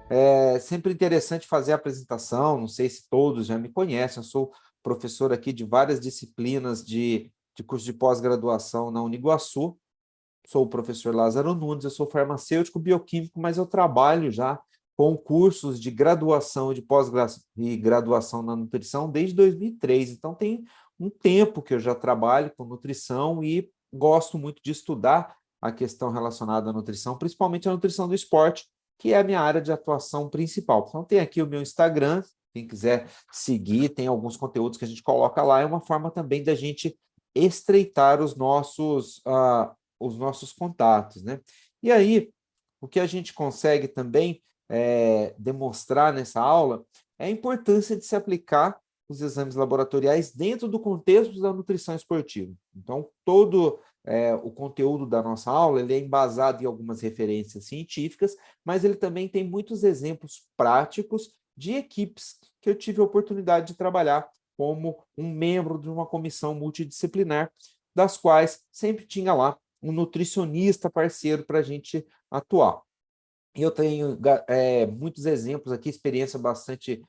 É sempre interessante fazer a apresentação, não sei se todos já me conhecem, eu sou professor aqui de várias disciplinas de curso de pós-graduação na Uniguaçu, sou o professor Lázaro Nunes, eu sou farmacêutico bioquímico, mas eu trabalho já com cursos de graduação e de pós-graduação na nutrição desde 2003, então tem um tempo que eu já trabalho com nutrição e gosto muito de estudar a questão relacionada à nutrição, principalmente a nutrição do esporte, que é a minha área de atuação principal. Então tem aqui o meu Instagram, quem quiser seguir, tem alguns conteúdos que a gente coloca lá, é uma forma também da gente estreitar os nossos contatos, né? E aí, o que a gente consegue também demonstrar nessa aula é a importância de se aplicar os exames laboratoriais dentro do contexto da nutrição esportiva. Então, todo o conteúdo da nossa aula ele é embasado em algumas referências científicas, mas ele também tem muitos exemplos práticos de equipes que eu tive a oportunidade de trabalhar como um membro de uma comissão multidisciplinar, das quais sempre tinha lá um nutricionista parceiro para a gente atuar. E eu tenho muitos exemplos aqui, experiência bastante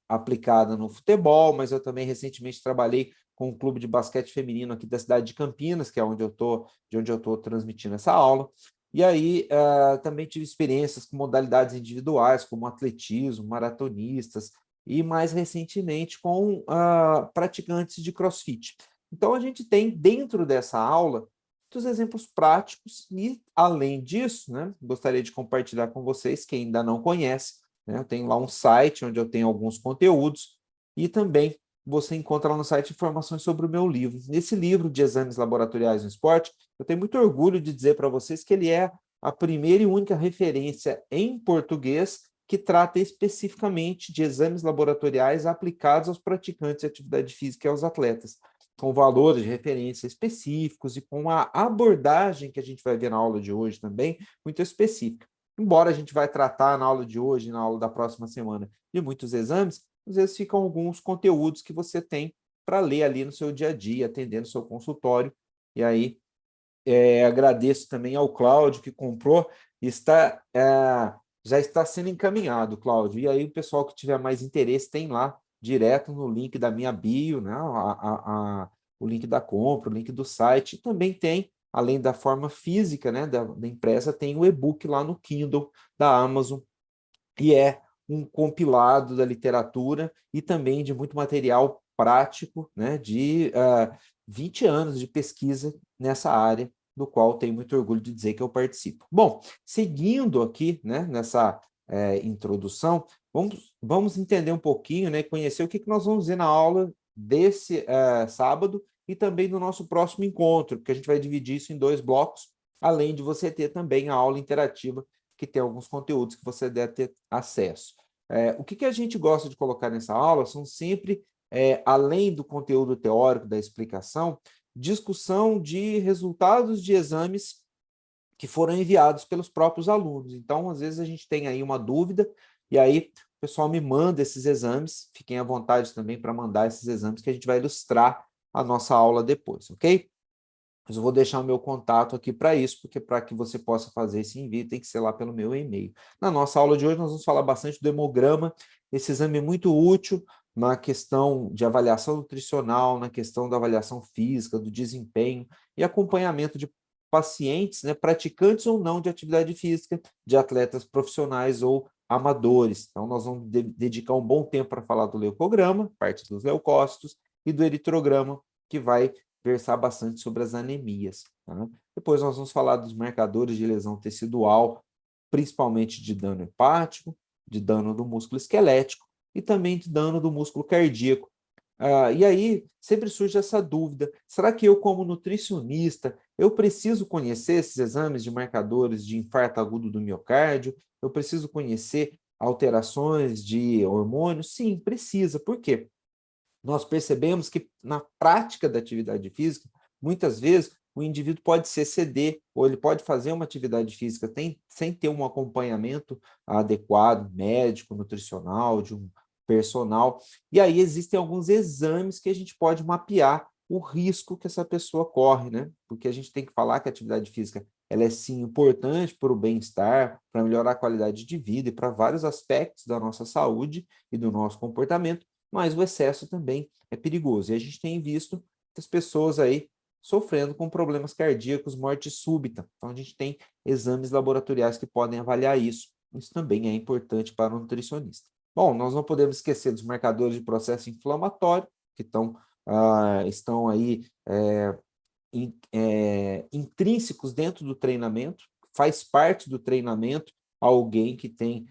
aplicada no futebol, mas eu também recentemente trabalhei com um clube de basquete feminino aqui da cidade de Campinas, que é de onde eu estou transmitindo essa aula. E aí também tive experiências com modalidades individuais, como atletismo, maratonistas, e mais recentemente com praticantes de CrossFit. Então, a gente tem dentro dessa aula muitos exemplos práticos e, além disso, né, gostaria de compartilhar com vocês, quem ainda não conhece, né, eu tenho lá um site onde eu tenho alguns conteúdos e também você encontra lá no site informações sobre o meu livro. Nesse livro de exames laboratoriais no esporte, eu tenho muito orgulho de dizer para vocês que ele é a primeira e única referência em português que trata especificamente de exames laboratoriais aplicados aos praticantes de atividade física e aos atletas, com valores de referência específicos e com a abordagem que a gente vai ver na aula de hoje também, muito específica. Embora a gente vai tratar na aula de hoje, na aula da próxima semana, de muitos exames, às vezes ficam alguns conteúdos que você tem para ler ali no seu dia a dia, atendendo o seu consultório. E aí, agradeço também ao Cláudio, que comprou, já está sendo encaminhado, Cláudio. E aí, o pessoal que tiver mais interesse, tem lá, direto no link da minha bio, né? O link da compra, o link do site. E também tem, além da forma física, né, da impressa, tem o e-book lá no Kindle da Amazon, e é um compilado da literatura e também de muito material prático, né, de 20 anos de pesquisa nessa área, do qual tenho muito orgulho de dizer que eu participo. Bom, seguindo aqui, né, nessa introdução, vamos entender um pouquinho, né, conhecer o que nós vamos ver na aula desse sábado e também no nosso próximo encontro, porque a gente vai dividir isso em dois blocos, além de você ter também a aula interativa que tem alguns conteúdos que você deve ter acesso. O que a gente gosta de colocar nessa aula são sempre, além do conteúdo teórico, da explicação, discussão de resultados de exames que foram enviados pelos próprios alunos. Então, às vezes, a gente tem aí uma dúvida, e aí o pessoal me manda esses exames, fiquem à vontade também para mandar esses exames, que a gente vai ilustrar a nossa aula depois, ok? Mas eu vou deixar o meu contato aqui para isso, porque para que você possa fazer esse envio, tem que ser lá pelo meu e-mail. Na nossa aula de hoje, nós vamos falar bastante do hemograma, esse exame é muito útil na questão de avaliação nutricional, na questão da avaliação física, do desempenho e acompanhamento de pacientes, né, praticantes ou não de atividade física, de atletas profissionais ou amadores. Então, nós vamos dedicar um bom tempo para falar do leucograma, parte dos leucócitos, e do eritrograma, que vai versar bastante sobre as anemias. Tá? Depois nós vamos falar dos marcadores de lesão tecidual, principalmente de dano hepático, de dano do músculo esquelético e também de dano do músculo cardíaco. E aí sempre surge essa dúvida, será que eu, como nutricionista, eu preciso conhecer esses exames de marcadores de infarto agudo do miocárdio? Eu preciso conhecer alterações de hormônios? Sim, precisa. Por quê? Nós percebemos que, na prática da atividade física, muitas vezes o indivíduo pode se exceder, ou ele pode fazer uma atividade física sem ter um acompanhamento adequado, médico, nutricional, de um personal, e aí existem alguns exames que a gente pode mapear o risco que essa pessoa corre, né? Porque a gente tem que falar que a atividade física ela é sim importante para o bem-estar, para melhorar a qualidade de vida e para vários aspectos da nossa saúde e do nosso comportamento, mas o excesso também é perigoso. E a gente tem visto muitas pessoas aí sofrendo com problemas cardíacos, morte súbita. Então, a gente tem exames laboratoriais que podem avaliar isso. Isso também é importante para o nutricionista. Bom, nós não podemos esquecer dos marcadores de processo inflamatório, que estão aí intrínsecos dentro do treinamento, faz parte do treinamento alguém que tem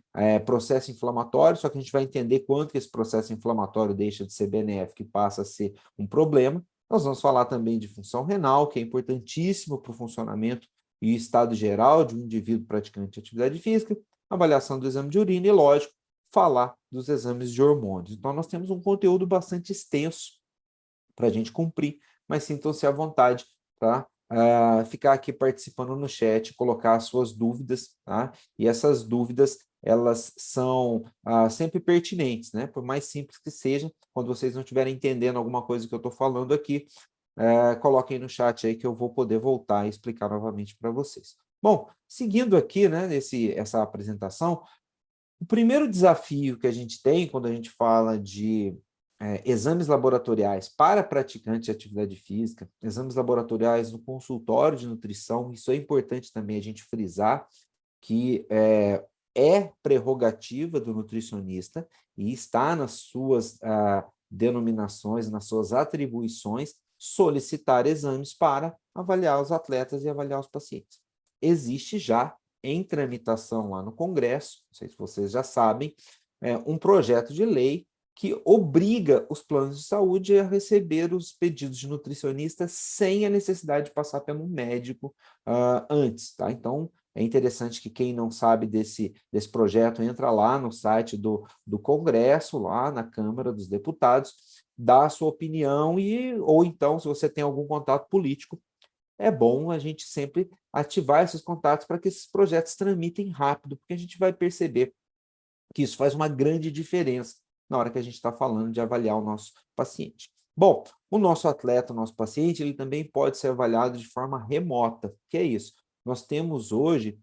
processo inflamatório, só que a gente vai entender quanto que esse processo inflamatório deixa de ser benéfico e passa a ser um problema. Nós vamos falar também de função renal, que é importantíssimo para o funcionamento e estado geral de um indivíduo praticante de atividade física, avaliação do exame de urina e, lógico, falar dos exames de hormônios. Então, nós temos um conteúdo bastante extenso para a gente cumprir, mas sintam-se à vontade para ficar aqui participando no chat, colocar as suas dúvidas, tá? E essas dúvidas, elas são sempre pertinentes, né? Por mais simples que seja, quando vocês não estiverem entendendo alguma coisa que eu estou falando aqui, coloquem no chat aí que eu vou poder voltar e explicar novamente para vocês. Bom, seguindo aqui, né, essa apresentação, o primeiro desafio que a gente tem quando a gente fala de exames laboratoriais para praticantes de atividade física, exames laboratoriais no consultório de nutrição, isso é importante também a gente frisar, que é prerrogativa do nutricionista e está nas suas denominações, nas suas atribuições, solicitar exames para avaliar os atletas e avaliar os pacientes. Existe já em tramitação lá no Congresso, não sei se vocês já sabem, um projeto de lei que obriga os planos de saúde a receber os pedidos de nutricionista sem a necessidade de passar pelo médico antes, tá? Então, é interessante que quem não sabe desse projeto entra lá no site do Congresso, lá na Câmara dos Deputados, dá a sua opinião ou então, se você tem algum contato político, é bom a gente sempre ativar esses contatos para que esses projetos tramitem rápido, porque a gente vai perceber que isso faz uma grande diferença na hora que a gente está falando de avaliar o nosso paciente. Bom, o nosso atleta, o nosso paciente, ele também pode ser avaliado de forma remota. Que é isso? Nós temos hoje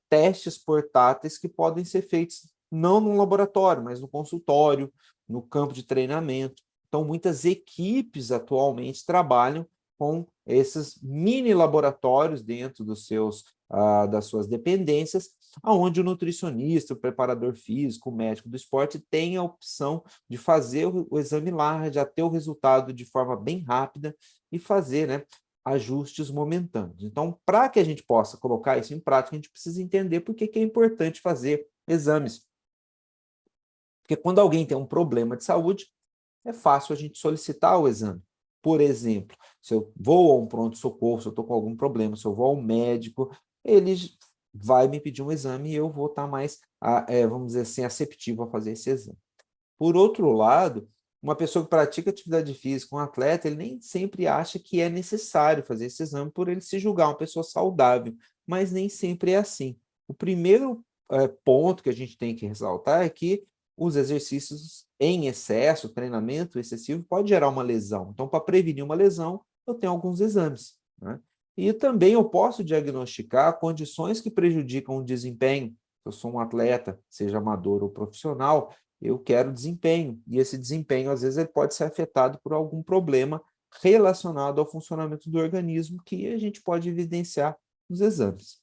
testes portáteis que podem ser feitos não no laboratório, mas no consultório, no campo de treinamento. Então, muitas equipes atualmente trabalham com esses mini laboratórios dentro das suas dependências, onde o nutricionista, o preparador físico, o médico do esporte tem a opção de fazer o exame lá, já ter o resultado de forma bem rápida e fazer, né, ajustes momentâneos. Então, para que a gente possa colocar isso em prática, a gente precisa entender por que é importante fazer exames. Porque quando alguém tem um problema de saúde, é fácil a gente solicitar o exame. Por exemplo, se eu vou a um pronto-socorro, se eu estou com algum problema, se eu vou ao médico, ele vai me pedir um exame e eu vou estar mais, vamos dizer assim, aceptivo a fazer esse exame. Por outro lado, uma pessoa que pratica atividade física, um atleta, ele nem sempre acha que é necessário fazer esse exame por ele se julgar uma pessoa saudável, mas nem sempre é assim. O primeiro ponto que a gente tem que ressaltar é que os exercícios em excesso, o treinamento excessivo, pode gerar uma lesão. Então, para prevenir uma lesão, eu tenho alguns exames, né? E também eu posso diagnosticar condições que prejudicam o desempenho. Se eu sou um atleta, seja amador ou profissional, eu quero desempenho, e esse desempenho, às vezes, ele pode ser afetado por algum problema relacionado ao funcionamento do organismo que a gente pode evidenciar nos exames.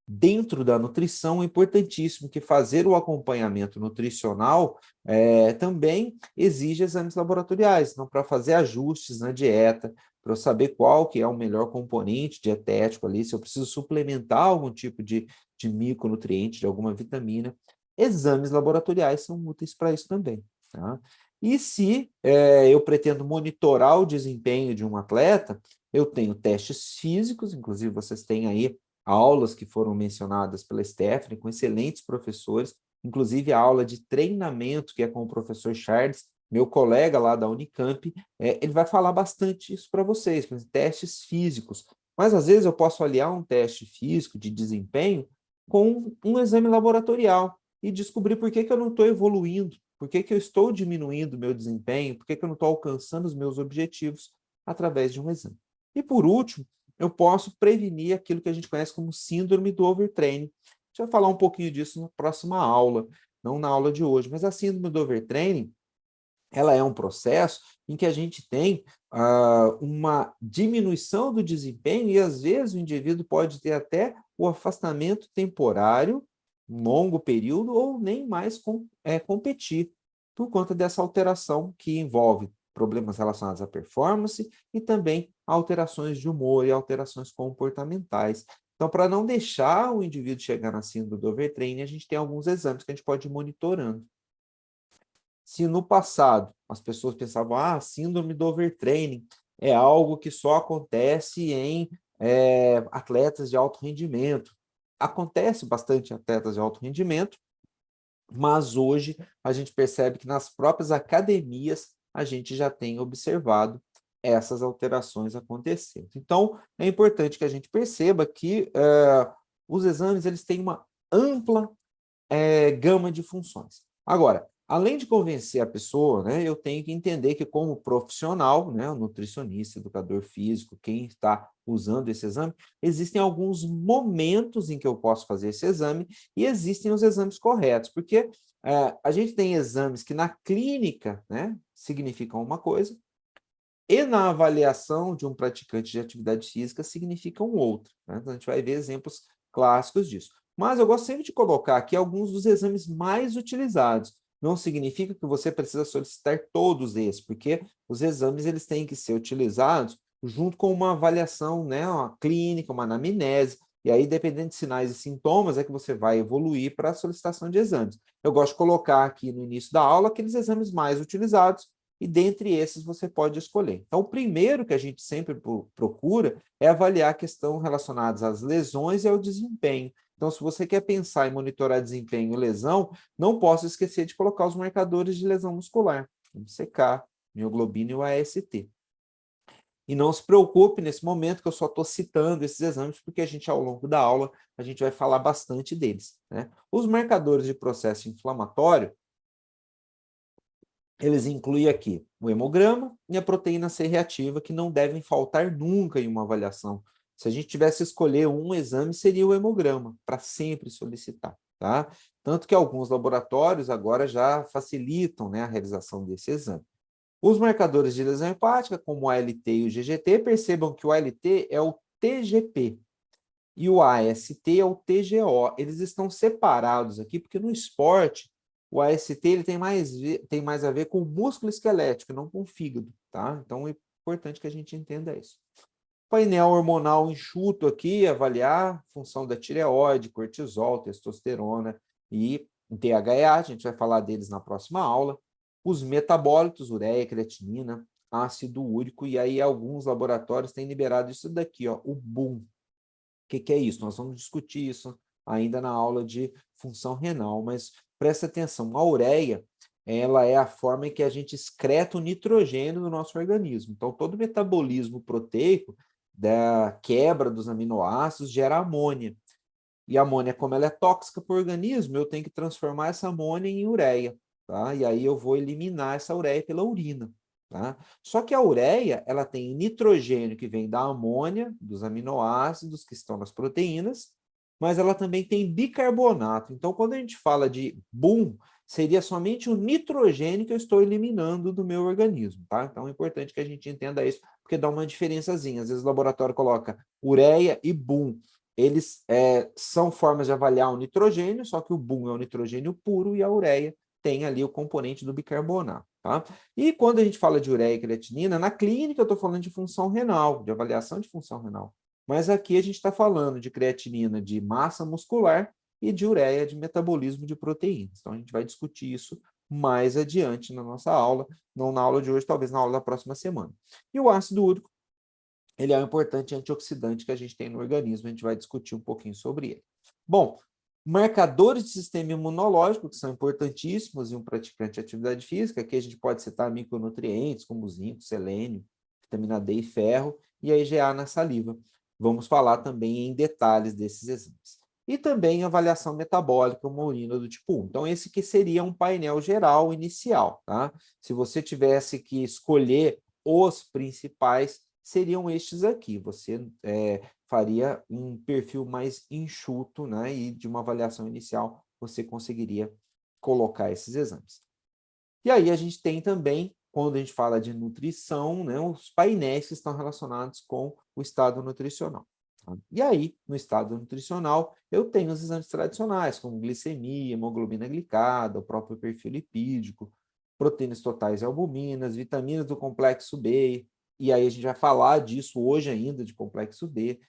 Dentro da nutrição, é importantíssimo que fazer o acompanhamento nutricional também exige exames laboratoriais, então, para fazer ajustes na dieta, para eu saber qual que é o melhor componente dietético ali, se eu preciso suplementar algum tipo de micronutriente, de alguma vitamina, exames laboratoriais são úteis para isso também, tá? E se eu pretendo monitorar o desempenho de um atleta, eu tenho testes físicos, inclusive vocês têm aí aulas que foram mencionadas pela Stephanie, com excelentes professores, inclusive a aula de treinamento, que é com o professor Charles, meu colega lá da Unicamp, ele vai falar bastante isso para vocês, testes físicos. Mas, às vezes, eu posso aliar um teste físico de desempenho com um exame laboratorial e descobrir por que eu não estou evoluindo, por que eu estou diminuindo o meu desempenho, por que eu não estou alcançando os meus objetivos através de um exame. E, por último, eu posso prevenir aquilo que a gente conhece como síndrome do overtraining. A gente vai falar um pouquinho disso na próxima aula, não na aula de hoje, mas a síndrome do overtraining, ela é um processo em que a gente tem uma diminuição do desempenho e, às vezes, o indivíduo pode ter até o afastamento temporário, um longo período, ou nem mais competir, por conta dessa alteração que envolve problemas relacionados à performance e também alterações de humor e alterações comportamentais. Então, para não deixar o indivíduo chegar na síndrome do overtraining, a gente tem alguns exames que a gente pode ir monitorando. Se no passado as pessoas pensavam, síndrome do overtraining é algo que só acontece em atletas de alto rendimento. Acontece bastante em atletas de alto rendimento, mas hoje a gente percebe que nas próprias academias a gente já tem observado essas alterações acontecendo. Então, é importante que a gente perceba que os exames eles têm uma ampla gama de funções. Agora, além de convencer a pessoa, né, eu tenho que entender que, como profissional, né, o nutricionista, educador físico, quem está usando esse exame, existem alguns momentos em que eu posso fazer esse exame e existem os exames corretos, porque a gente tem exames que na clínica, né, significam uma coisa, e na avaliação de um praticante de atividade física significam outra, né? Então, a gente vai ver exemplos clássicos disso. Mas eu gosto sempre de colocar aqui alguns dos exames mais utilizados. Não significa que você precisa solicitar todos esses, porque os exames eles têm que ser utilizados junto com uma avaliação, né, uma clínica, uma anamnese, e aí, dependendo de sinais e sintomas, é que você vai evoluir para a solicitação de exames. Eu gosto de colocar aqui no início da aula aqueles exames mais utilizados, e dentre esses você pode escolher. Então, o primeiro que a gente sempre procura é avaliar a questão relacionada às lesões e ao desempenho. Então, se você quer pensar em monitorar desempenho e lesão, não posso esquecer de colocar os marcadores de lesão muscular, MCK, mioglobina e o AST. E não se preocupe nesse momento que eu só estou citando esses exames, porque a gente, ao longo da aula, a gente vai falar bastante deles, né? Os marcadores de processo inflamatório, eles incluem aqui o hemograma e a proteína C reativa, que não devem faltar nunca em uma avaliação. Se a gente tivesse que escolher um exame, seria o hemograma, para sempre solicitar, tá? Tanto que alguns laboratórios agora já facilitam, né, a realização desse exame. Os marcadores de lesão hepática, como o ALT e o GGT, percebam que o ALT é o TGP e o AST é o TGO. Eles estão separados aqui, porque no esporte, o AST ele tem mais a ver com o músculo esquelético, não com o fígado, tá? Então, é importante que a gente entenda isso. Painel hormonal enxuto aqui, avaliar função da tireoide, cortisol, testosterona e DHEA, a gente vai falar deles na próxima aula. Os metabólitos, ureia, creatinina, ácido úrico, e aí alguns laboratórios têm liberado isso daqui, ó, o BUM. O que é isso? Nós vamos discutir isso ainda na aula de função renal, mas presta atenção, a ureia, ela é a forma em que a gente excreta o nitrogênio do nosso organismo. Então, todo o metabolismo proteico da quebra dos aminoácidos gera amônia. E a amônia, como ela é tóxica para o organismo, eu tenho que transformar essa amônia em ureia, tá? E aí eu vou eliminar essa ureia pela urina, tá? Só que a ureia, ela tem nitrogênio que vem da amônia, dos aminoácidos que estão nas proteínas, mas ela também tem bicarbonato. Então, quando a gente fala de BUM, seria somente o nitrogênio que eu estou eliminando do meu organismo, tá? Então, é importante que a gente entenda isso, porque dá uma diferençazinha. Às vezes o laboratório coloca ureia e BUM. Eles são formas de avaliar o nitrogênio, só que o BUM é o nitrogênio puro e a ureia tem ali o componente do bicarbonato, tá? E quando a gente fala de ureia e creatinina, na clínica eu estou falando de função renal, de avaliação de função renal. Mas aqui a gente está falando de creatinina de massa muscular e de ureia de metabolismo de proteínas. Então a gente vai discutir isso mais adiante na nossa aula, não na aula de hoje, talvez na aula da próxima semana. E o ácido úrico, ele é um importante antioxidante que a gente tem no organismo, a gente vai discutir um pouquinho sobre ele. Bom, marcadores de sistema imunológico, que são importantíssimos em um praticante de atividade física, aqui a gente pode citar micronutrientes, como zinco, selênio, vitamina D e ferro, e a IgA na saliva. Vamos falar também em detalhes desses exames. E também avaliação metabólica, uma urina do tipo 1. Então, esse que seria um painel geral inicial, tá? Se você tivesse que escolher os principais, seriam estes aqui. Você faria um perfil mais enxuto, né? E de uma avaliação inicial você conseguiria colocar esses exames. E aí a gente tem também, quando a gente fala de nutrição, né, os painéis que estão relacionados com o estado nutricional. Tá? E aí, no estado nutricional, eu tenho os exames tradicionais, como glicemia, hemoglobina glicada, o próprio perfil lipídico, proteínas totais e albuminas, vitaminas do complexo B, e aí a gente vai falar disso hoje ainda, de complexo B,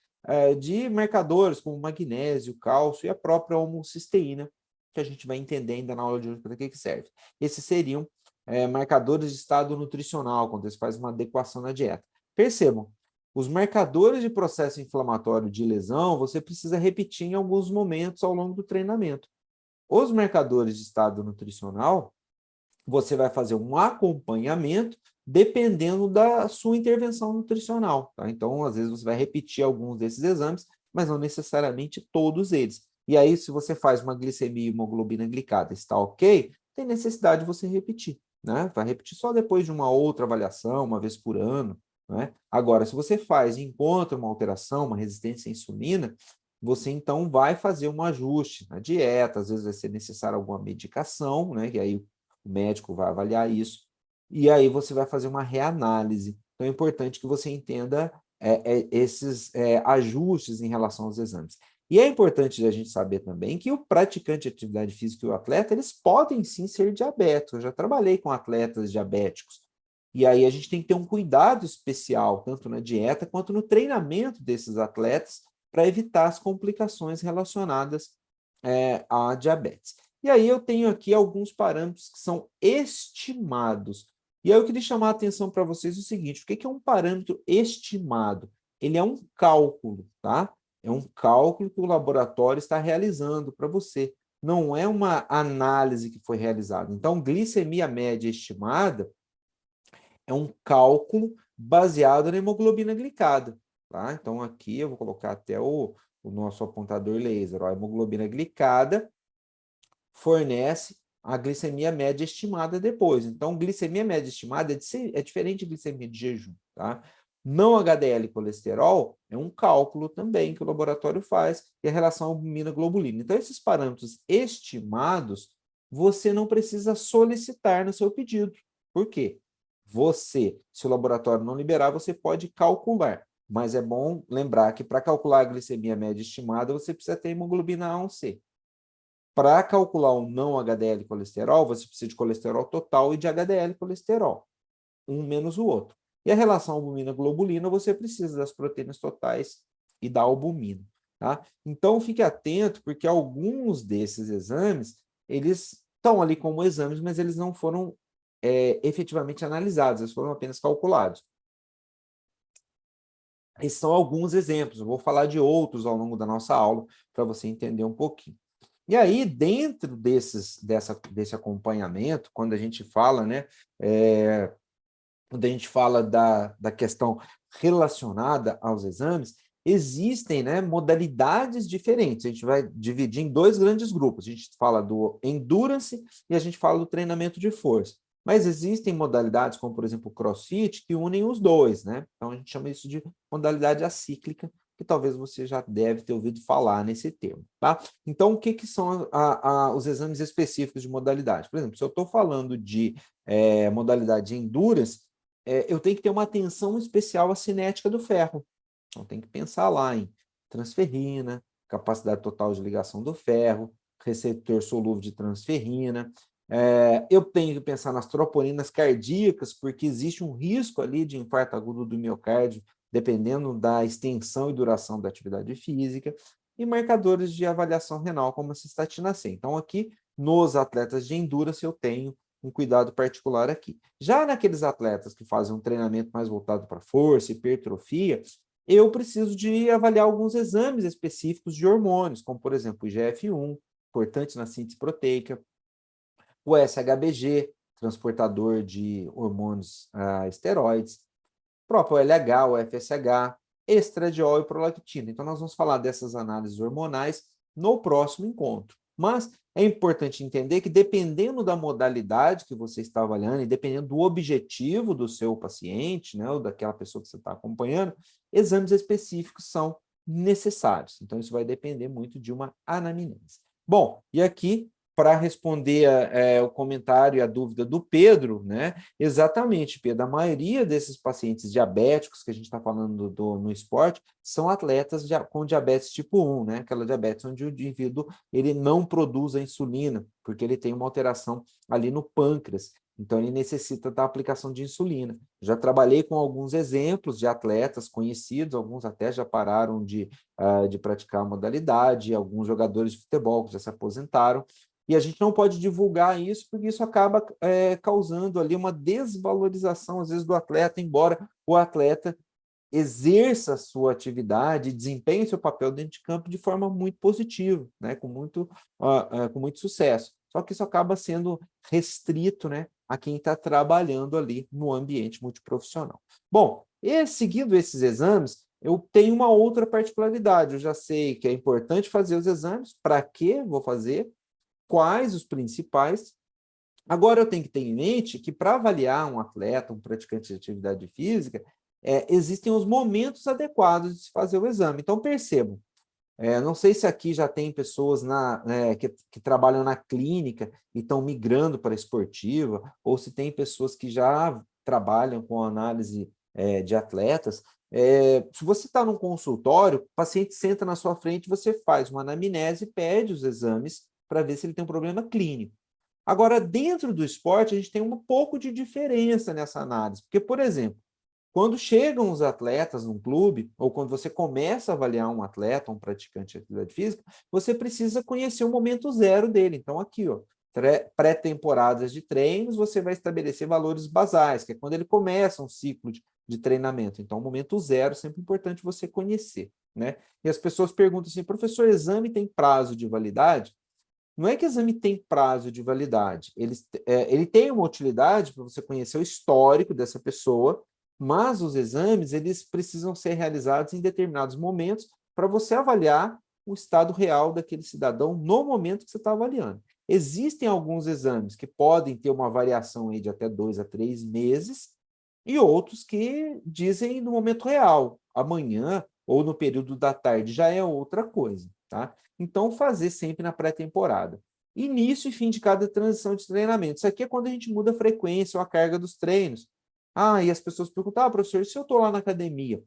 de marcadores como magnésio, cálcio e a própria homocisteína, que a gente vai entender ainda na aula de hoje para que serve. Esses seriam marcadores de estado nutricional, quando você faz uma adequação na dieta. Percebam, os marcadores de processo inflamatório de lesão, você precisa repetir em alguns momentos ao longo do treinamento. Os marcadores de estado nutricional, você vai fazer um acompanhamento dependendo da sua intervenção nutricional. Tá? Então, às vezes, você vai repetir alguns desses exames, mas não necessariamente todos eles. E aí, se você faz uma glicemia e hemoglobina glicada, está ok, tem necessidade de você repetir. Né? Vai repetir só depois de uma outra avaliação, uma vez por ano. Né? Agora, se você faz e encontra uma alteração, uma resistência à insulina, você então vai fazer um ajuste na dieta, às vezes vai ser necessário alguma medicação, né? E aí o médico vai avaliar isso, e aí você vai fazer uma reanálise. Então é importante que você entenda esses ajustes em relação aos exames. E é importante a gente saber também que o praticante de atividade física e o atleta, eles podem sim ser diabéticos. Eu já trabalhei com atletas diabéticos. E aí a gente tem que ter um cuidado especial, tanto na dieta quanto no treinamento desses atletas, para evitar as complicações relacionadas à diabetes. E aí eu tenho aqui alguns parâmetros que são estimados. E aí eu queria chamar a atenção para vocês o seguinte: o que é um parâmetro estimado? Ele é um cálculo, tá? É um cálculo que o laboratório está realizando para você. Não é uma análise que foi realizada. Então, glicemia média estimada é um cálculo baseado na hemoglobina glicada. Tá? Então, aqui eu vou colocar até o nosso apontador laser. Ó, a hemoglobina glicada fornece a glicemia média estimada depois. Então, glicemia média estimada é diferente de glicemia de jejum. Tá? Não HDL colesterol é um cálculo também que o laboratório faz, e a relação albumina-globulina. Então, esses parâmetros estimados, você não precisa solicitar no seu pedido. Por quê? Você, se o laboratório não liberar, você pode calcular. Mas é bom lembrar que para calcular a glicemia média estimada, você precisa ter hemoglobina A1C. Para calcular o não HDL colesterol, você precisa de colesterol total e de HDL colesterol, um menos o outro. E a relação albumina-globulina, você precisa das proteínas totais e da albumina. Tá? Então, fique atento, porque alguns desses exames, eles estão ali como exames, mas eles não foram efetivamente analisados, eles foram apenas calculados. Esses são alguns exemplos, eu vou falar de outros ao longo da nossa aula, para você entender um pouquinho. E aí, dentro desse acompanhamento, quando a gente fala, né, quando a gente fala da questão relacionada aos exames, existem, né, modalidades diferentes. A gente vai dividir em dois grandes grupos. A gente fala do endurance e a gente fala do treinamento de força. Mas existem modalidades, como, por exemplo, o CrossFit, que unem os dois, né? Então, a gente chama isso de modalidade acíclica, que talvez você já deve ter ouvido falar nesse termo, tá? Então, o que são os exames específicos de modalidade? Por exemplo, se eu estou falando de modalidade de endurance, eu tenho que ter uma atenção especial à cinética do ferro. Então, tem que pensar lá em transferrina, capacidade total de ligação do ferro, receptor solúvel de transferrina. Eu tenho que pensar nas troponinas cardíacas, porque existe um risco ali de infarto agudo do miocárdio, dependendo da extensão e duração da atividade física, e marcadores de avaliação renal, como a cistatina C. Então, aqui, nos atletas de endurance, eu tenho um cuidado particular aqui. Já naqueles atletas que fazem um treinamento mais voltado para força, hipertrofia, eu preciso de avaliar alguns exames específicos de hormônios, como, por exemplo, o IGF-1, importante na síntese proteica, o SHBG, transportador de hormônios esteroides, o próprio LH, o FSH, estradiol e prolactina. Então, nós vamos falar dessas análises hormonais no próximo encontro. Mas é importante entender que, dependendo da modalidade que você está avaliando e dependendo do objetivo do seu paciente, né, ou daquela pessoa que você está acompanhando, exames específicos são necessários. Então, isso vai depender muito de uma anamnese. Bom, e aqui, para responder o comentário e a dúvida do Pedro, né? Exatamente, Pedro, a maioria desses pacientes diabéticos que a gente está falando no esporte são atletas com diabetes tipo 1, né? Aquela diabetes onde o indivíduo ele não produz a insulina, porque ele tem uma alteração ali no pâncreas. Então, ele necessita da aplicação de insulina. Já trabalhei com alguns exemplos de atletas conhecidos, alguns até já pararam de praticar a modalidade, alguns jogadores de futebol que já se aposentaram, e a gente não pode divulgar isso, porque isso acaba causando ali uma desvalorização, às vezes, do atleta, embora o atleta exerça a sua atividade, desempenhe seu papel dentro de campo de forma muito positiva, né? Com muito sucesso. Só que isso acaba sendo restrito, né, a quem está trabalhando ali no ambiente multiprofissional. Bom, seguindo esses exames, eu tenho uma outra particularidade. Eu já sei que é importante fazer os exames, para que vou fazer, quais os principais. Agora, eu tenho que ter em mente que, para avaliar um atleta, um praticante de atividade física, existem os momentos adequados de se fazer o exame. Então, percebam, não sei se aqui já tem pessoas que trabalham na clínica e estão migrando para a esportiva, ou se tem pessoas que já trabalham com análise de atletas. Se você está num consultório, o paciente senta na sua frente, você faz uma anamnese, pede os exames para ver se ele tem um problema clínico. Agora, dentro do esporte, a gente tem um pouco de diferença nessa análise, porque, por exemplo, quando chegam os atletas num clube, ou quando você começa a avaliar um atleta, um praticante de atividade física, você precisa conhecer o momento zero dele. Então, aqui, ó, pré-temporadas de treinos, você vai estabelecer valores basais, que é quando ele começa um ciclo de treinamento. Então, o momento zero, sempre importante você conhecer, né? E as pessoas perguntam assim, professor, exame tem prazo de validade? Não é que o exame tem prazo de validade, ele tem uma utilidade para você conhecer o histórico dessa pessoa, mas os exames eles precisam ser realizados em determinados momentos para você avaliar o estado real daquele cidadão no momento que você está avaliando. Existem alguns exames que podem ter uma variação aí de até 2 a 3 meses, e outros que dizem no momento real, amanhã ou no período da tarde já é outra coisa, tá? Então, fazer sempre na pré-temporada. Início e fim de cada transição de treinamento. Isso aqui é quando a gente muda a frequência ou a carga dos treinos. E as pessoas perguntam, professor, e se eu estou lá na academia?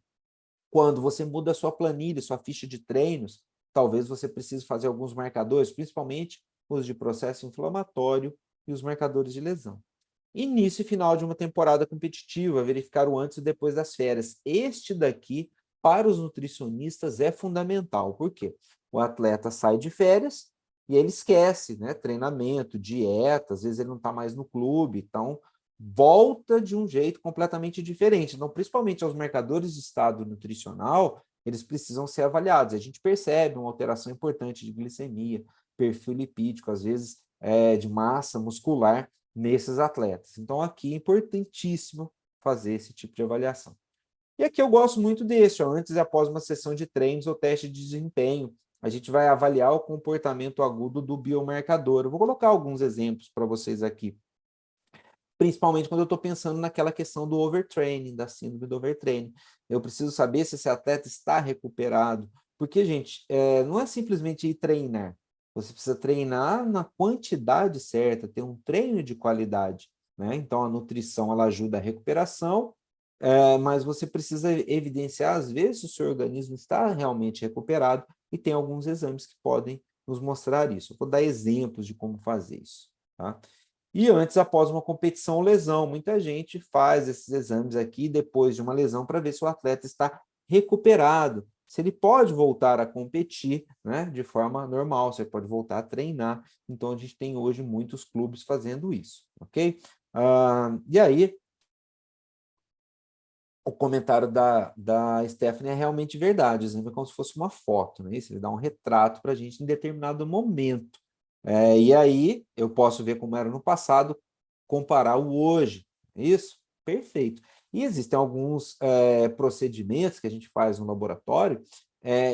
Quando você muda a sua planilha, sua ficha de treinos, talvez você precise fazer alguns marcadores, principalmente os de processo inflamatório e os marcadores de lesão. Início e final de uma temporada competitiva, verificar o antes e depois das férias. Este daqui, para os nutricionistas, é fundamental. Por quê? O atleta sai de férias e ele esquece, né? Treinamento, dieta, às vezes ele não está mais no clube, então volta de um jeito completamente diferente. Então, principalmente aos marcadores de estado nutricional, eles precisam ser avaliados. A gente percebe uma alteração importante de glicemia, perfil lipídico, às vezes de massa muscular, nesses atletas. Então, aqui é importantíssimo fazer esse tipo de avaliação. E aqui eu gosto muito desse, ó, antes e após uma sessão de treinos ou teste de desempenho, a gente vai avaliar o comportamento agudo do biomarcador. Eu vou colocar alguns exemplos para vocês aqui, principalmente quando eu estou pensando naquela questão do overtraining, da síndrome do overtraining. Eu preciso saber se esse atleta está recuperado, porque, gente, não é simplesmente ir treinar, você precisa treinar na quantidade certa, ter um treino de qualidade, né? Então, a nutrição, ela ajuda a recuperação, mas você precisa evidenciar, às vezes, se o seu organismo está realmente recuperado, e tem alguns exames que podem nos mostrar isso. Eu vou dar exemplos de como fazer isso, tá? E antes, após uma competição ou lesão, muita gente faz esses exames aqui depois de uma lesão para ver se o atleta está recuperado, se ele pode voltar a competir, né, de forma normal, se ele pode voltar a treinar. Então, a gente tem hoje muitos clubes fazendo isso, ok? E aí, o comentário da Stephanie é realmente verdade, o exame é como se fosse uma foto, né? Isso, ele dá um retrato para a gente em determinado momento. E aí, eu posso ver como era no passado, comparar o hoje. Isso? Perfeito. E existem alguns procedimentos que a gente faz no laboratório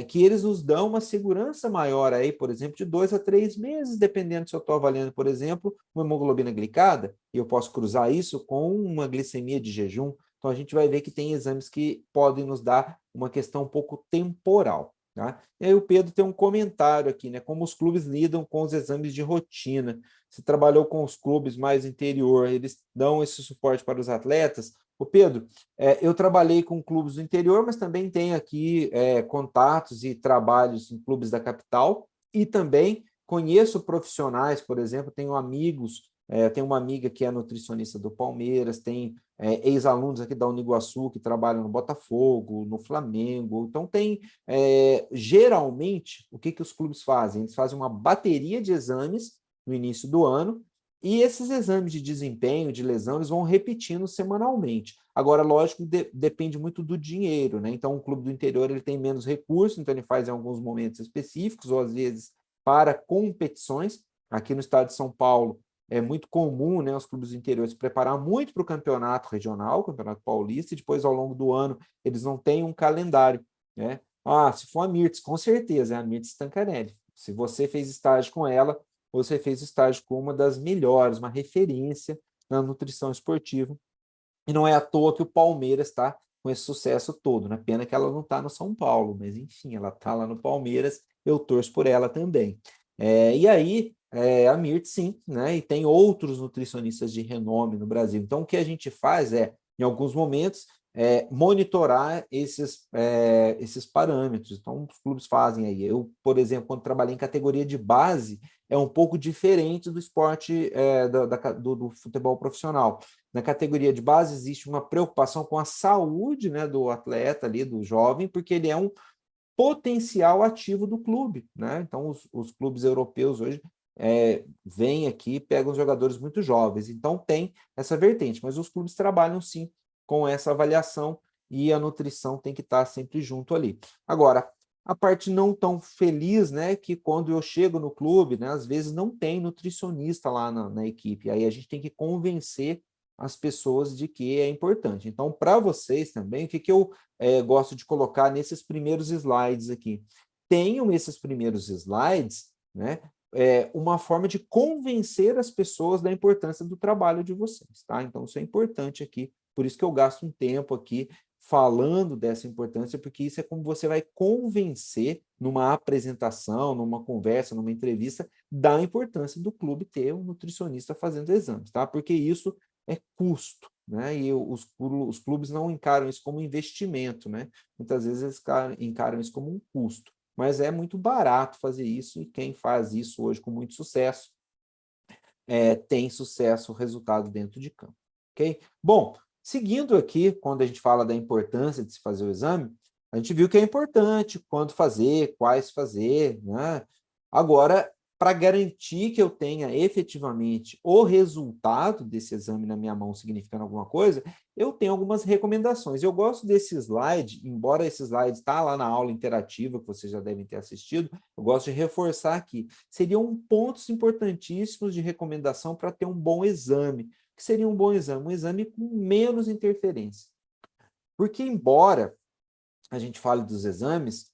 que eles nos dão uma segurança maior aí, por exemplo, de 2 a 3 meses, dependendo se eu estou avaliando, por exemplo, uma hemoglobina glicada, e eu posso cruzar isso com uma glicemia de jejum. Então, a gente vai ver que tem exames que podem nos dar uma questão um pouco temporal. Tá? E aí o Pedro tem um comentário aqui, né? Como os clubes lidam com os exames de rotina. Você trabalhou com os clubes mais interior, eles dão esse suporte para os atletas? O Pedro, eu trabalhei com clubes do interior, mas também tenho aqui contatos e trabalhos em clubes da capital, e também conheço profissionais, por exemplo, tenho amigos, tenho uma amiga que é nutricionista do Palmeiras, tem ex-alunos aqui da Uniguaçu que trabalham no Botafogo, no Flamengo. Então, geralmente, o que os clubes fazem? Eles fazem uma bateria de exames no início do ano, e esses exames de desempenho, de lesão, eles vão repetindo semanalmente. Agora, lógico, depende muito do dinheiro, né? Então, o clube do interior ele tem menos recursos, então ele faz em alguns momentos específicos, ou às vezes para competições. Aqui no estado de São Paulo, é muito comum, né, os clubes do interior se preparar muito para o campeonato regional, o campeonato paulista, e depois, ao longo do ano, eles não têm um calendário, né? Se for a Mirtz, com certeza, é a Mirtz Stancanelli. Se você fez estágio com ela, você fez estágio com uma das melhores, uma referência na nutrição esportiva. E não é à toa que o Palmeiras está com esse sucesso todo, né? Pena que ela não está no São Paulo, mas enfim, ela está lá no Palmeiras, eu torço por ela também. E aí, a Mirt, sim, né? E tem outros nutricionistas de renome no Brasil. Então, o que a gente faz em alguns momentos, monitorar esses parâmetros. Então, os clubes fazem aí. Eu, por exemplo, quando trabalhei em categoria de base, é um pouco diferente do esporte do futebol profissional. Na categoria de base existe uma preocupação com a saúde, né, do atleta ali, do jovem, porque ele é um potencial ativo do clube, né? Então, os clubes europeus hoje vêm aqui, pegam os jogadores muito jovens. Então, tem essa vertente, mas os clubes trabalham, sim, com essa avaliação, e a nutrição tem que estar sempre junto ali. Agora, a parte não tão feliz, né, que quando eu chego no clube, né, às vezes não tem nutricionista lá na equipe, aí a gente tem que convencer as pessoas de que é importante. Então, para vocês também, o que eu gosto de colocar nesses primeiros slides aqui? Tenham esses primeiros slides, né, uma forma de convencer as pessoas da importância do trabalho de vocês, tá? Então, isso é importante aqui, por isso que eu gasto um tempo aqui falando dessa importância, porque isso é como você vai convencer numa apresentação, numa conversa, numa entrevista, da importância do clube ter um nutricionista fazendo exames, tá? Porque isso é custo, né? E os clubes não encaram isso como investimento, né? Muitas vezes eles encaram isso como um custo, mas é muito barato fazer isso, e quem faz isso hoje com muito sucesso tem sucesso, resultado dentro de campo, ok? Bom, seguindo aqui, quando a gente fala da importância de se fazer o exame, a gente viu que é importante quando fazer, quais fazer, né? Agora, para garantir que eu tenha efetivamente o resultado desse exame na minha mão significando alguma coisa, eu tenho algumas recomendações. Eu gosto desse slide, embora esse slide está lá na aula interativa, que vocês já devem ter assistido, eu gosto de reforçar aqui. Seriam pontos importantíssimos de recomendação para ter um bom exame. O que seria um bom exame? Um exame com menos interferência. Porque, embora a gente fale dos exames,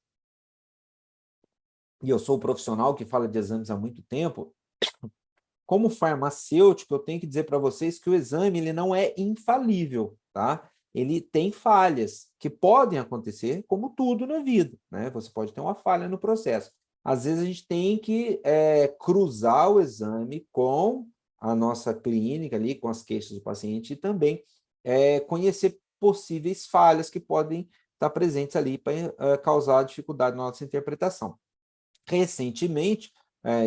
e eu sou o profissional que fala de exames há muito tempo, como farmacêutico, eu tenho que dizer para vocês que o exame ele não é infalível, tá? Ele tem falhas que podem acontecer, como tudo na vida, né? Você pode ter uma falha no processo. Às vezes a gente tem que cruzar o exame com a nossa clínica ali, com as queixas do paciente, e também conhecer possíveis falhas que podem estar presentes ali para causar dificuldade na nossa interpretação. Recentemente,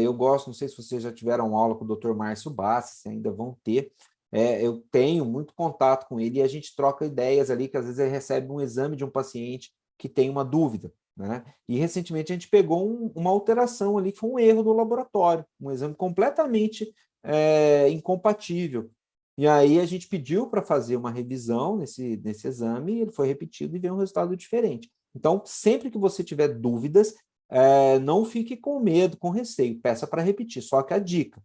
eu gosto, não sei se vocês já tiveram aula com o Dr. Márcio Bassi, se ainda vão ter, eu tenho muito contato com ele, e a gente troca ideias ali, que às vezes ele recebe um exame de um paciente que tem uma dúvida, né? E recentemente a gente pegou uma alteração ali, que foi um erro do laboratório, um exame completamente incompatível. E aí a gente pediu para fazer uma revisão nesse exame, ele foi repetido e veio um resultado diferente. Então, sempre que você tiver dúvidas, não fique com medo, com receio, peça para repetir. Só que a dica,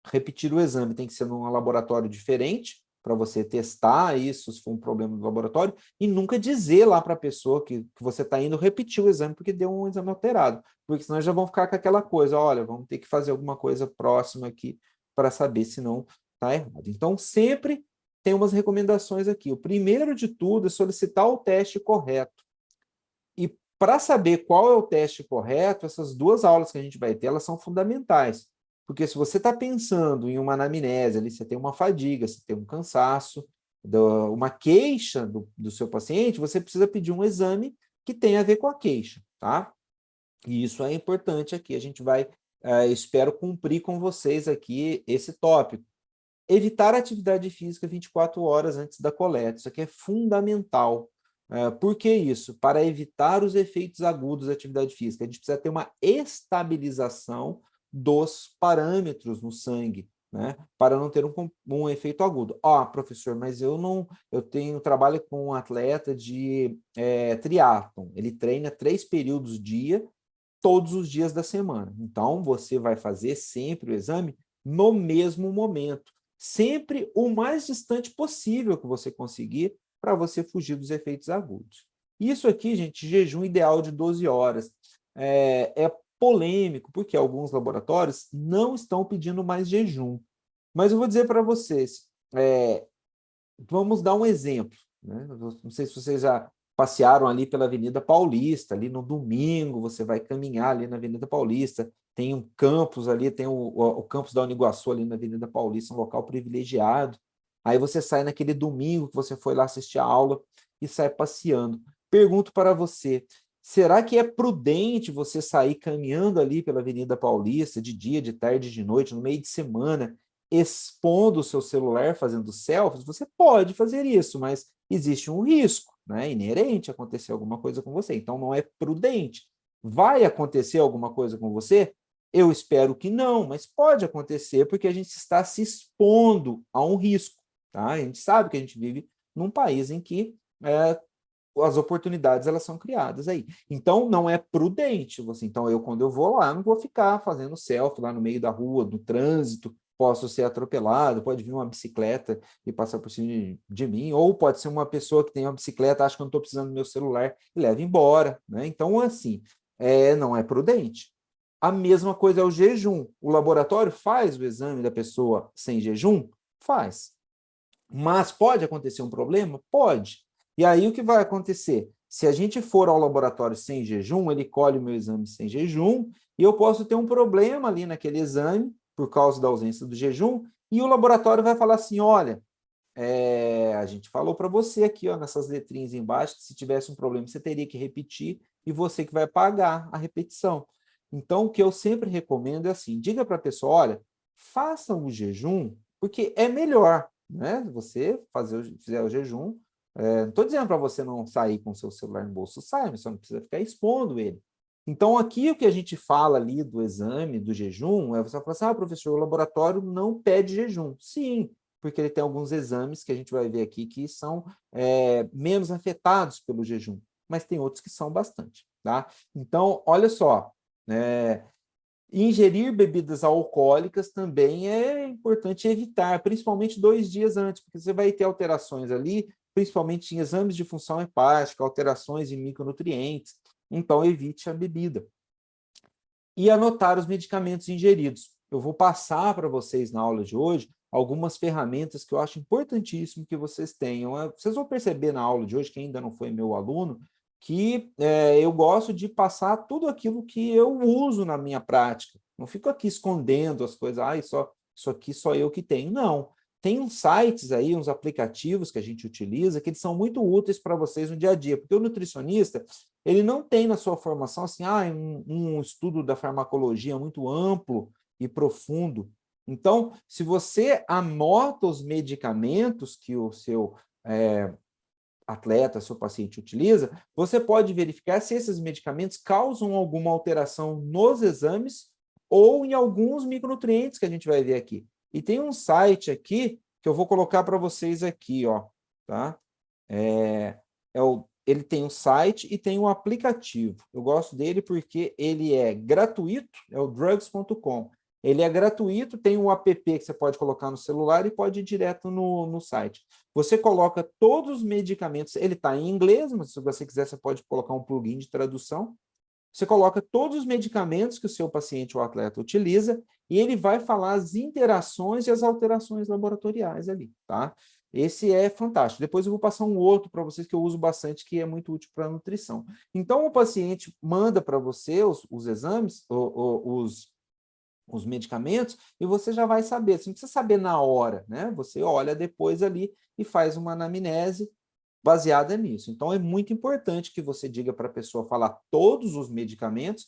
repetir o exame tem que ser num laboratório diferente, para você testar isso, se for um problema do laboratório, e nunca dizer lá para a pessoa que você está indo repetir o exame porque deu um exame alterado, porque senão já vão ficar com aquela coisa, olha, vamos ter que fazer alguma coisa próxima aqui para saber se não está errado. Então, sempre tem umas recomendações aqui. O primeiro de tudo é solicitar o teste correto. E para saber qual é o teste correto, essas duas aulas que a gente vai ter, elas são fundamentais. Porque se você está pensando em uma anamnese, ali você tem uma fadiga, você tem um cansaço, uma queixa do seu paciente, você precisa pedir um exame que tenha a ver com a queixa, tá? E isso é importante aqui, a gente vai, espero cumprir com vocês aqui esse tópico. Evitar a atividade física 24 horas antes da coleta, isso aqui é fundamental. Por que isso? Para evitar os efeitos agudos da atividade física, a gente precisa ter uma estabilização dos parâmetros no sangue, né? Para não ter um efeito agudo. Professor, mas eu tenho trabalho com um atleta de triatlon, ele treina 3 períodos dia, todos os dias da semana. Então, você vai fazer sempre o exame no mesmo momento, sempre o mais distante possível que você conseguir, para você fugir dos efeitos agudos. Isso aqui, gente, jejum ideal de 12 horas. É polêmico, porque alguns laboratórios não estão pedindo mais jejum. Mas eu vou dizer para vocês, vamos dar um exemplo, né? Não sei se vocês já passearam ali pela Avenida Paulista, ali no domingo, você vai caminhar ali na Avenida Paulista, tem um campus ali, tem o campus da Uniguaçu ali na Avenida Paulista, um local privilegiado. Aí você sai naquele domingo que você foi lá assistir a aula e sai passeando. Pergunto para você, será que é prudente você sair caminhando ali pela Avenida Paulista, de dia, de tarde, de noite, no meio de semana, expondo o seu celular, fazendo selfies? Você pode fazer isso, mas existe um risco, né, inerente a acontecer alguma coisa com você, então não é prudente. Vai acontecer alguma coisa com você? Eu espero que não, mas pode acontecer porque a gente está se expondo a um risco, tá? A gente sabe que a gente vive num país em que as oportunidades elas são criadas aí. Então, não é prudente. Então, quando eu vou lá, não vou ficar fazendo selfie lá no meio da rua, do trânsito, posso ser atropelado, pode vir uma bicicleta e passar por cima de mim, ou pode ser uma pessoa que tem uma bicicleta, acha que eu não estou precisando do meu celular e leva embora, né? Então, assim, não é prudente. A mesma coisa é o jejum. O laboratório faz o exame da pessoa sem jejum? Faz. Mas pode acontecer um problema? Pode. E aí o que vai acontecer? Se a gente for ao laboratório sem jejum, ele colhe o meu exame sem jejum, e eu posso ter um problema ali naquele exame, por causa da ausência do jejum, e o laboratório vai falar assim, olha, a gente falou para você aqui, ó, nessas letrinhas embaixo, que se tivesse um problema, você teria que repetir, e você que vai pagar a repetição. Então, o que eu sempre recomendo é assim, diga para a pessoa, olha, faça o jejum, porque é melhor, né? Você fizer o jejum, não estou dizendo para você não sair com o seu celular no bolso, sai, mas você não precisa ficar expondo ele. Então, aqui o que a gente fala ali do exame, do jejum, você fala assim, professor, o laboratório não pede jejum. Sim, porque ele tem alguns exames que a gente vai ver aqui que são menos afetados pelo jejum, mas tem outros que são bastante, tá? Então, olha só, ingerir bebidas alcoólicas também é importante evitar, principalmente 2 dias antes, porque você vai ter alterações ali, principalmente em exames de função hepática, alterações em micronutrientes, então evite a bebida. E anotar os medicamentos ingeridos. Eu vou passar para vocês na aula de hoje algumas ferramentas que eu acho importantíssimo que vocês tenham. Vocês vão perceber na aula de hoje, quem ainda não foi meu aluno, que eu gosto de passar tudo aquilo que eu uso na minha prática. Não fico aqui escondendo as coisas, isso aqui só eu que tenho. Não. Tem uns sites aí, uns aplicativos que a gente utiliza, que eles são muito úteis para vocês no dia a dia, porque o nutricionista, ele não tem na sua formação assim, um estudo da farmacologia muito amplo e profundo. Então, se você anota os medicamentos que o seu atleta, seu paciente utiliza, você pode verificar se esses medicamentos causam alguma alteração nos exames ou em alguns micronutrientes que a gente vai ver aqui. E tem um site aqui que eu vou colocar para vocês aqui, ó, tá? Ele tem um site e tem um aplicativo. Eu gosto dele porque ele é gratuito, é o drugs.com. Ele é gratuito, tem um app que você pode colocar no celular e pode ir direto no site. Você coloca todos os medicamentos, ele está em inglês, mas se você quiser, você pode colocar um plugin de tradução. Você coloca todos os medicamentos que o seu paciente ou atleta utiliza e ele vai falar as interações e as alterações laboratoriais ali, tá? Esse é fantástico. Depois eu vou passar um outro para vocês que eu uso bastante, que é muito útil para a nutrição. Então, o paciente manda para você os exames, os medicamentos, e você já vai saber. Você não precisa saber na hora, né? Você olha depois ali e faz uma anamnese baseada nisso. Então, é muito importante que você diga para a pessoa falar todos os medicamentos,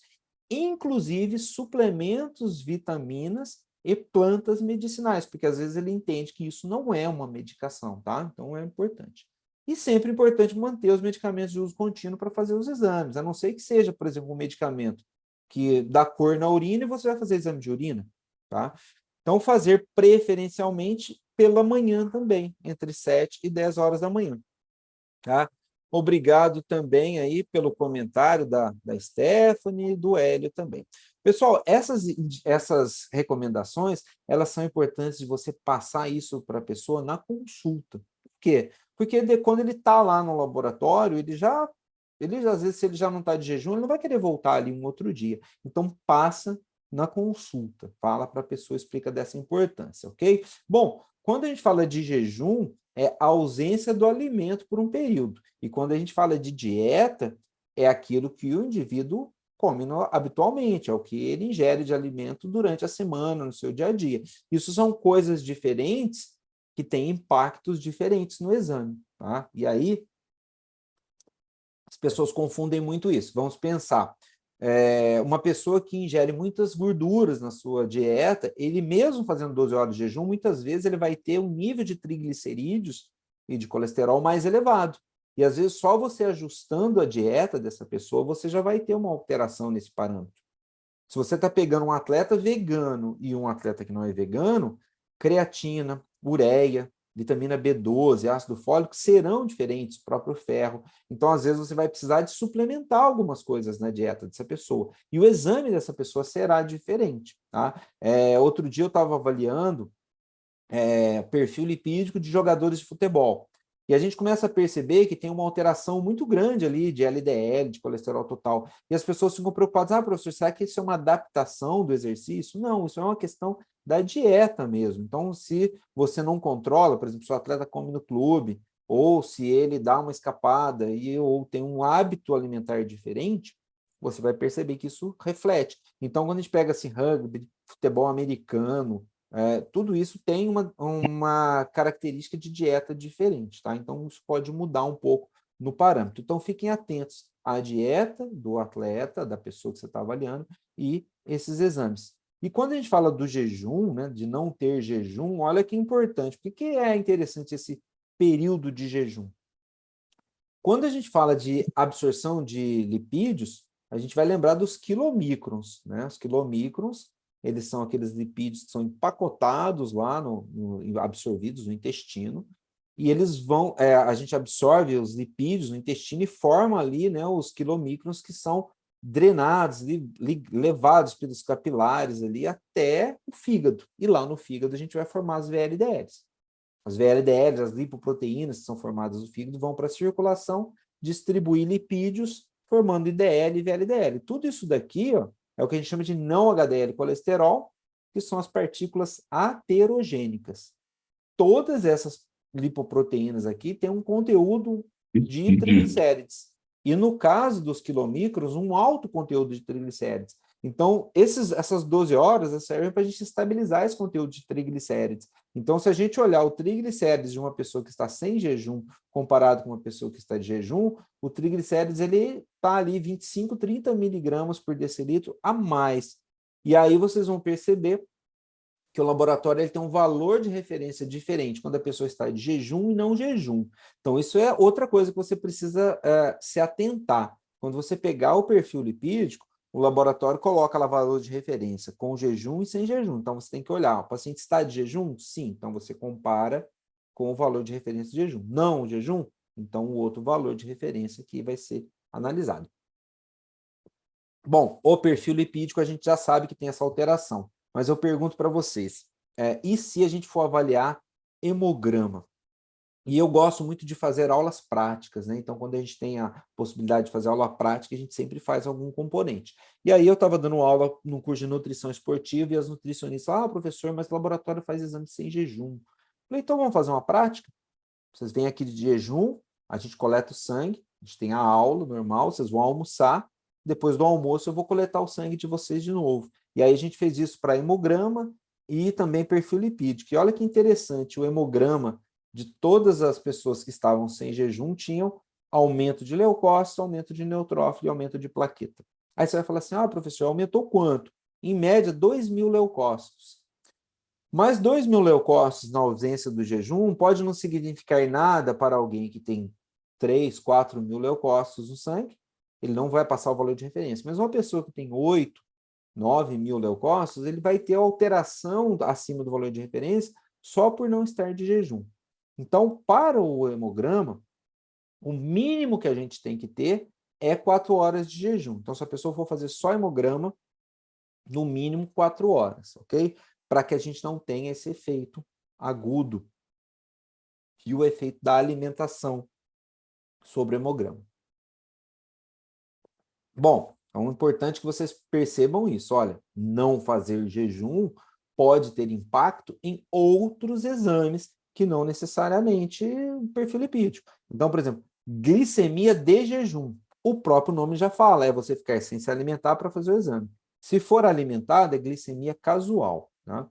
inclusive suplementos, vitaminas e plantas medicinais, porque às vezes ele entende que isso não é uma medicação, tá? Então, é importante. E sempre é importante manter os medicamentos de uso contínuo para fazer os exames, a não ser que seja, por exemplo, um medicamento que dá cor na urina e você vai fazer exame de urina, tá? Então, fazer preferencialmente pela manhã também, entre 7 e 10 horas da manhã. Tá? Obrigado também aí pelo comentário da Stephanie e do Hélio também. Pessoal, essas recomendações, elas são importantes de você passar isso para a pessoa na consulta. Por quê? Porque quando ele está lá no laboratório, às vezes, se ele já não está de jejum, ele não vai querer voltar ali um outro dia. Então, passa na consulta, fala para a pessoa, explica dessa importância, ok? Bom, quando a gente fala de jejum, é a ausência do alimento por um período. E quando a gente fala de dieta, é aquilo que o indivíduo come habitualmente, é o que ele ingere de alimento durante a semana, no seu dia a dia. Isso são coisas diferentes que têm impactos diferentes no exame, tá? E aí, as pessoas confundem muito isso. Vamos pensar, uma pessoa que ingere muitas gorduras na sua dieta, ele mesmo fazendo 12 horas de jejum, muitas vezes ele vai ter um nível de triglicerídeos e de colesterol mais elevado. E às vezes só você ajustando a dieta dessa pessoa, você já vai ter uma alteração nesse parâmetro. Se você está pegando um atleta vegano e um atleta que não é vegano, creatina, ureia, vitamina B12, ácido fólico serão diferentes, próprio ferro. Então, às vezes, você vai precisar de suplementar algumas coisas na dieta dessa pessoa. E o exame dessa pessoa será diferente. Tá? Outro dia eu estava avaliando perfil lipídico de jogadores de futebol. E a gente começa a perceber que tem uma alteração muito grande ali de LDL, de colesterol total. E as pessoas ficam preocupadas, professor, será que isso é uma adaptação do exercício? Não, isso é uma questão da dieta mesmo. Então, se você não controla, por exemplo, se o atleta come no clube, ou se ele dá uma escapada ou tem um hábito alimentar diferente, você vai perceber que isso reflete. Então, quando a gente pega assim, rugby, futebol americano, tudo isso tem uma característica de dieta diferente, tá? Então, isso pode mudar um pouco no parâmetro. Então, fiquem atentos à dieta do atleta, da pessoa que você está avaliando, e esses exames. E quando a gente fala do jejum, né, de não ter jejum, olha que importante. Por que é interessante esse período de jejum? Quando a gente fala de absorção de lipídios, a gente vai lembrar dos quilomicrons, né? Os quilomicrons, eles são aqueles lipídios que são empacotados lá, absorvidos no intestino, e eles vão, a gente absorve os lipídios no intestino e forma ali, né, os quilomicrons que são drenados, levados pelos capilares ali até o fígado. E lá no fígado a gente vai formar as VLDLs. As VLDLs, as lipoproteínas que são formadas no fígado, vão para a circulação, distribuir lipídios, formando IDL e VLDL. Tudo isso daqui, ó, é o que a gente chama de não HDL colesterol, que são as partículas aterogênicas. Todas essas lipoproteínas aqui têm um conteúdo de triglicérides. E no caso dos quilomicros, um alto conteúdo de triglicérides. Então, essas 12 horas servem para a gente estabilizar esse conteúdo de triglicérides. Então, se a gente olhar o triglicérides de uma pessoa que está sem jejum comparado com uma pessoa que está de jejum, o triglicérides está ali 25, 30 miligramas por decilitro a mais. E aí vocês vão perceber que o laboratório ele tem um valor de referência diferente quando a pessoa está de jejum e não jejum. Então, isso é outra coisa que você precisa se atentar. Quando você pegar o perfil lipídico, o laboratório coloca lá valor de referência com jejum e sem jejum. Então, você tem que olhar, o paciente está de jejum? Sim. Então, você compara com o valor de referência de jejum. Não jejum? Então, o outro valor de referência que vai ser analisado. Bom, o perfil lipídico a gente já sabe que tem essa alteração. mas eu pergunto para vocês, e se a gente for avaliar hemograma? E eu gosto muito de fazer aulas práticas, né? Então, quando a gente tem a possibilidade de fazer aula prática, a gente sempre faz algum componente. E aí eu estava dando aula no curso de nutrição esportiva e as nutricionistas, professor, mas o laboratório faz exame sem jejum. Falei, então vamos fazer uma prática? Vocês vêm aqui de jejum, a gente coleta o sangue, a gente tem a aula normal, vocês vão almoçar, depois do almoço eu vou coletar o sangue de vocês de novo. E aí a gente fez isso para hemograma e também perfil lipídico. E olha que interessante, o hemograma de todas as pessoas que estavam sem jejum tinham aumento de leucócitos, aumento de neutrófilo e aumento de plaqueta. Aí você vai falar assim, professor, aumentou quanto? Em média, 2.000 leucócitos. Mas 2.000 leucócitos na ausência do jejum pode não significar nada para alguém que tem 3, 4.000 leucócitos no sangue, ele não vai passar o valor de referência. Mas uma pessoa que tem 8, 9.000 leucócitos, ele vai ter alteração acima do valor de referência só por não estar de jejum. Então, para o hemograma, o mínimo que a gente tem que ter é 4 horas de jejum. Então, se a pessoa for fazer só hemograma, no mínimo 4 horas, ok? Para que a gente não tenha esse efeito agudo e o efeito da alimentação sobre o hemograma. Bom, é importante que vocês percebam isso. Olha, não fazer jejum pode ter impacto em outros exames que não necessariamente perfil lipídico. Então, por exemplo, glicemia de jejum. O próprio nome já fala, é você ficar sem se alimentar para fazer o exame. Se for alimentado, é glicemia casual. Tá?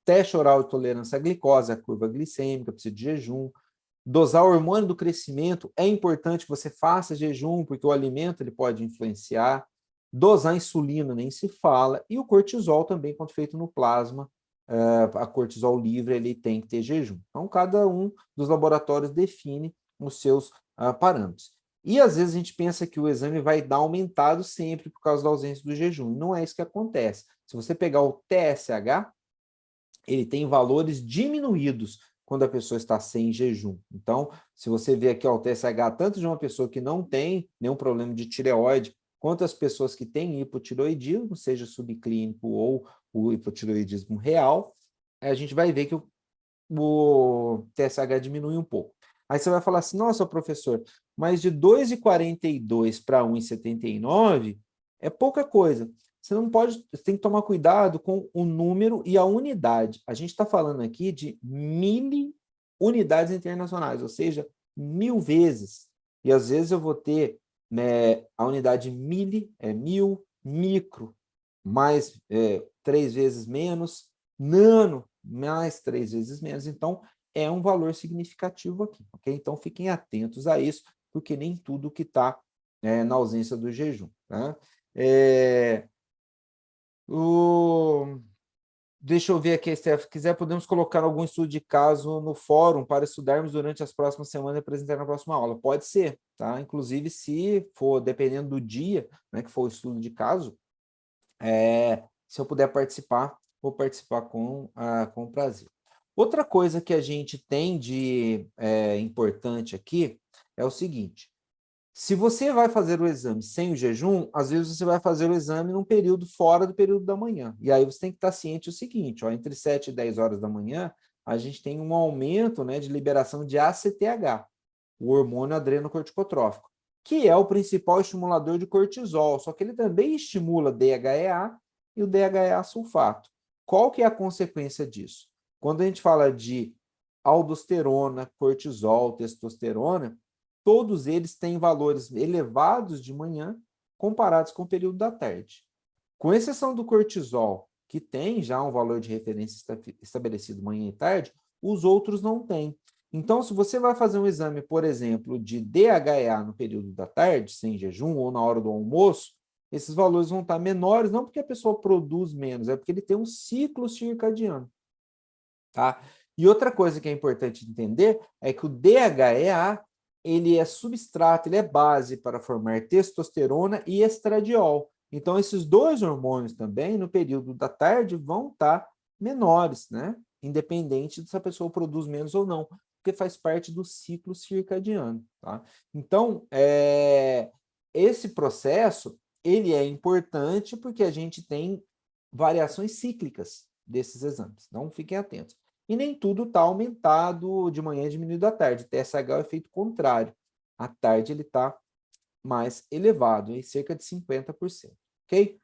Teste oral de tolerância à glicose, a curva glicêmica, precisa de jejum. Dosar o hormônio do crescimento, é importante que você faça jejum, porque o alimento ele pode influenciar. Dosar insulina, nem se fala. E o cortisol também, quando feito no plasma, a cortisol livre, ele tem que ter jejum. Então, cada um dos laboratórios define os seus parâmetros. E, às vezes, a gente pensa que o exame vai dar aumentado sempre por causa da ausência do jejum. Não é isso que acontece. Se você pegar o TSH, ele tem valores diminuídos quando a pessoa está sem jejum. Então, se você vê aqui o TSH, tanto de uma pessoa que não tem nenhum problema de tireoide, quanto as pessoas que têm hipotireoidismo, seja subclínico ou o hipotireoidismo real, a gente vai ver que o TSH diminui um pouco. Aí você vai falar assim, nossa, professor, mas de 2,42 para 1,79 é pouca coisa. Você não pode, você tem que tomar cuidado com o número e a unidade. A gente está falando aqui de unidades internacionais, ou seja, 1.000 vezes. E às vezes eu vou ter, né, a unidade mili, é 1.000, micro, mais 3 vezes menos, nano, mais 3 vezes menos. Então, é um valor significativo aqui, ok? Então, fiquem atentos a isso, porque nem tudo que está na ausência do jejum. Tá? Deixa eu ver aqui, Steph, se quiser, podemos colocar algum estudo de caso no fórum para estudarmos durante as próximas semanas e apresentar na próxima aula. Pode ser, tá? Inclusive, se for, dependendo do dia, né, que for o estudo de caso, se eu puder participar, vou participar com prazer. Outra coisa que a gente tem de importante aqui é o seguinte, se você vai fazer o exame sem o jejum, às vezes você vai fazer o exame num período fora do período da manhã. E aí você tem que estar ciente do seguinte, entre 7 e 10 horas da manhã, a gente tem um aumento, né, de liberação de ACTH, o hormônio adrenocorticotrófico, que é o principal estimulador de cortisol, só que ele também estimula DHEA e o DHEA sulfato. Qual que é a consequência disso? Quando a gente fala de aldosterona, cortisol, testosterona, todos eles têm valores elevados de manhã comparados com o período da tarde. Com exceção do cortisol, que tem já um valor de referência estabelecido manhã e tarde, os outros não têm. Então, se você vai fazer um exame, por exemplo, de DHEA no período da tarde, sem jejum, ou na hora do almoço, esses valores vão estar menores, não porque a pessoa produz menos, é porque ele tem um ciclo circadiano. Tá? E outra coisa que é importante entender é que o DHEA ele é substrato, ele é base para formar testosterona e estradiol. Então, esses dois hormônios também, no período da tarde, vão estar menores, né? Independente se a pessoa produz menos ou não, porque faz parte do ciclo circadiano. Tá? Então, esse processo, ele é importante porque a gente tem variações cíclicas. desses exames. Então, fiquem atentos. E nem tudo está aumentado de manhã e diminuído à tarde. TSH é o efeito contrário. À tarde ele está mais elevado, em cerca de 50%. Ok?